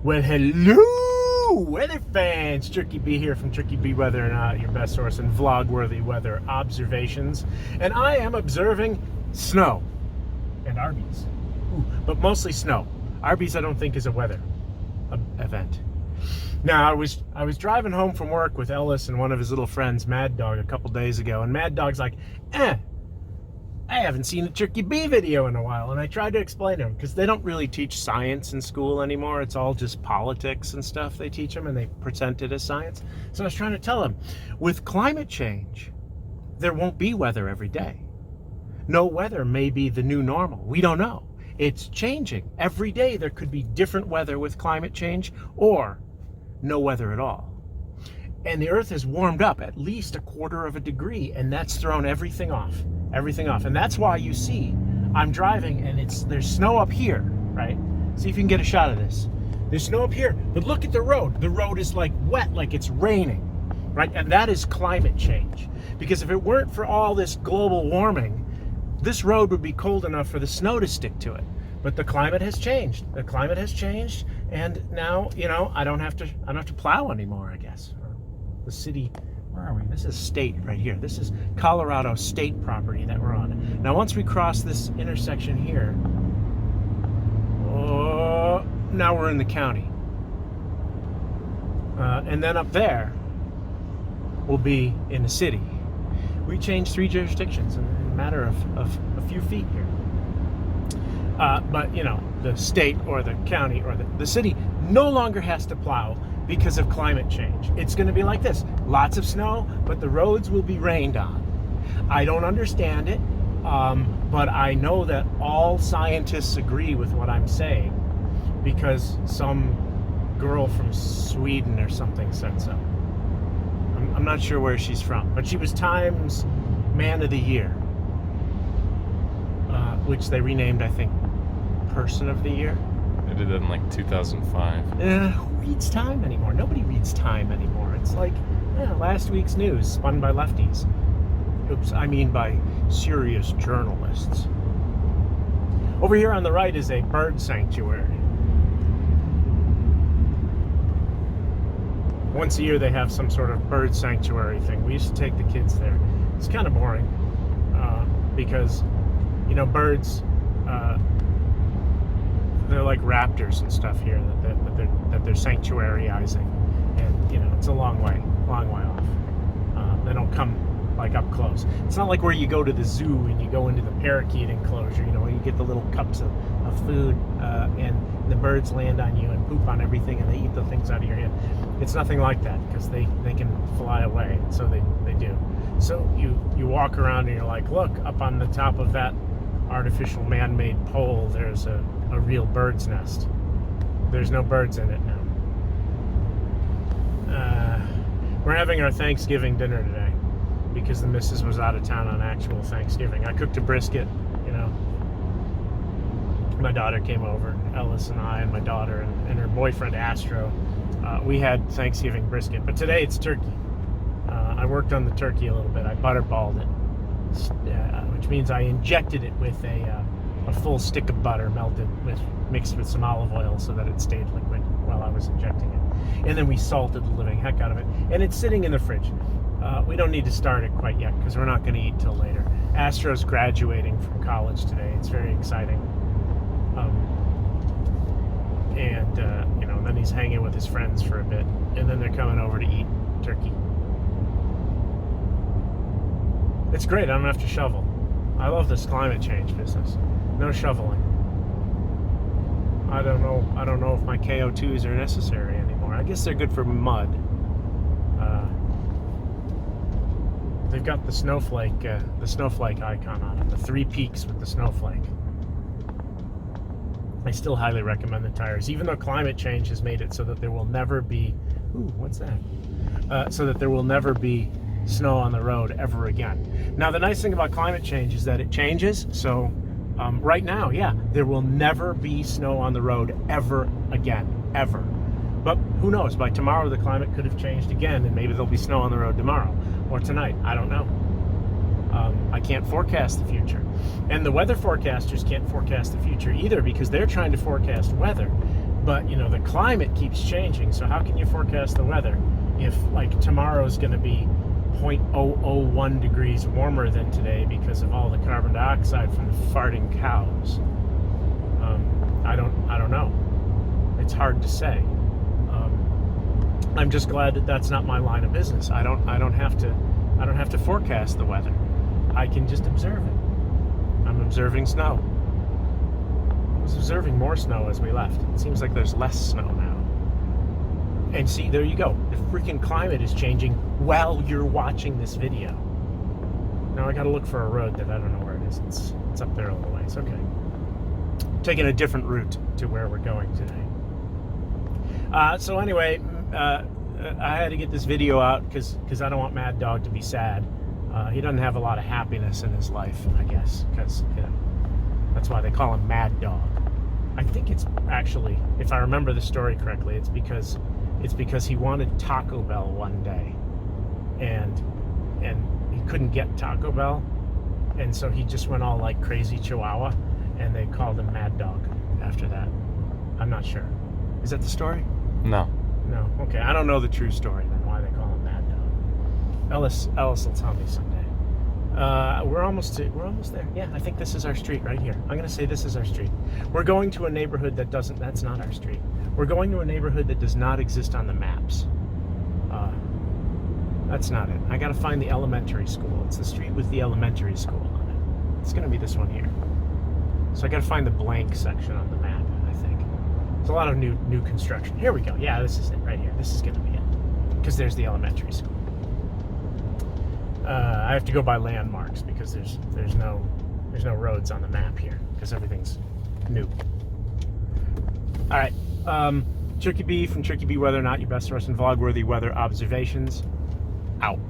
Well, hello, weather fans. CherkyB here from CherkyB Weather and your best source in vlog-worthy weather observations. And I am observing snow and Arby's, but mostly snow. Arby's I don't think is a weather event. Now, I was driving home from work with Ellis and one of his little friends, Mad Dog, a couple days ago, and Mad Dog's like, I haven't seen a CherkyB video in a while. And I tried to explain to him, because they don't really teach science in school anymore. It's all just politics and stuff they teach them, and they present it as science. So I was trying to tell him, with climate change, there won't be weather every day. No weather may be the new normal. We don't know. It's changing. Every day there could be different weather with climate change, or no weather at all. And the Earth has warmed up at least 1/4 degree, and that's thrown everything off. And that's why you see I'm driving and there's snow up here, right? See if you can get a shot of this. There's snow up here, but look at the road. The road is like wet, like it's raining, right? And that is climate change. Because if it weren't for all this global warming, this road would be cold enough for the snow to stick to it. But the climate has changed. The climate has changed, and now, you know, I don't have to plow anymore, I guess. The city, where are we? This is state right here. This is Colorado state property that we're on. Now, once we cross this intersection here, now we're in the county. And then up there, we'll be in the city. We changed 3 jurisdictions in a matter of a few feet here. But, you know, the state or the county or the city no longer has to plow because of climate change. It's going to be like this. Lots of snow, but the roads will be rained on. I don't understand it, but I know that all scientists agree with what I'm saying because some girl from Sweden or something said so. I'm not sure where she's from, but she was Time's Man of the Year, which they renamed, I think, Person of the Year. They did that in like 2005. Who reads Time anymore? Nobody reads Time anymore. It's like last week's news spun by lefties. Oops, I mean by serious journalists. Over here on the right is a bird sanctuary. Once a year they have some sort of bird sanctuary thing. We used to take the kids there. It's kind of boring because, you know, birds, they're like raptors and stuff here that they're sanctuaryizing, and you know, it's a long way off. They don't come like up close. It's not like where you go to the zoo and you go into the parakeet enclosure, you know, where you get the little cups of food and the birds land on you and poop on everything and they eat the things out of your hand. It's nothing like that because they can fly away, so they do. So you walk around and you're like, look, up on the top of that artificial man-made pole, there's a real bird's nest. There's no birds in it now. We're having our Thanksgiving dinner today because the missus was out of town on actual Thanksgiving. I cooked a brisket, you know. My daughter came over, Ellis and I and my daughter and her boyfriend Astro. We had Thanksgiving brisket, but today it's turkey. I worked on the turkey a little bit. I butterballed it, which means I injected it with a full stick of butter mixed with some olive oil so that it stayed liquid while I was injecting it. And then we salted the living heck out of it. And it's sitting in the fridge. We don't need to start it quite yet because we're not going to eat till later. Astro's graduating from college today. It's very exciting. You know, then he's hanging with his friends for a bit. And then they're coming over to eat turkey. It's great. I don't have to shovel. I love this climate change business. No shoveling. I don't know if my KO2s are necessary anymore. I guess they're good for mud. They've got the snowflake icon on them, the 3 peaks with the snowflake. I still highly recommend the tires, even though climate change has made it so that there will never be, what's that? So that there will never be snow on the road ever again. Now, the nice thing about climate change is that it changes. So right now, yeah, there will never be snow on the road ever again, ever. But who knows? By tomorrow, the climate could have changed again, and maybe there'll be snow on the road tomorrow or tonight. I don't know. I can't forecast the future. And the weather forecasters can't forecast the future either because they're trying to forecast weather. But, you know, the climate keeps changing, so how can you forecast the weather if, like, tomorrow's going to be 0.001 degrees warmer than today because of all the carbon dioxide from the farting cows? I don't know. It's hard to say. I'm just glad that that's not my line of business. I don't have to forecast the weather. I can just observe it. I'm observing snow. I was observing more snow as we left. It seems like there's less snow now. And see, there you go. The freaking climate is changing while you're watching this video. Now I gotta look for a road that I don't know where it is. It's up there a little ways. Okay. Taking a different route to where we're going today. So anyway, I had to get this video out because I don't want Mad Dog to be sad. He doesn't have a lot of happiness in his life, I guess, because, you know, that's why they call him Mad Dog. I think it's actually, if I remember the story correctly, it's because he wanted Taco Bell one day, and he couldn't get Taco Bell, and so he just went all like crazy Chihuahua, and they called him Mad Dog after that. I'm not sure. Is that the story? No. No. Okay. I don't know the true story then, why they call him Mad Dog. Ellis will tell me someday. We're almost there. Yeah, I think this is our street right here. I'm gonna say this is our street. We're going to a neighborhood that's not our street. We're going to a neighborhood that does not exist on the maps. That's not it. I gotta find the elementary school. It's the street with the elementary school on it. It's gonna be this one here. So I gotta find the blank section on the map, I think. There's a lot of new construction. Here we go. Yeah, this is it right here. This is gonna be it. Because there's the elementary school. I have to go by landmarks because there's no roads on the map here because everything's new. All right, CherkyB from CherkyB Whether or Not, your best source in vlog-worthy weather observations. Out.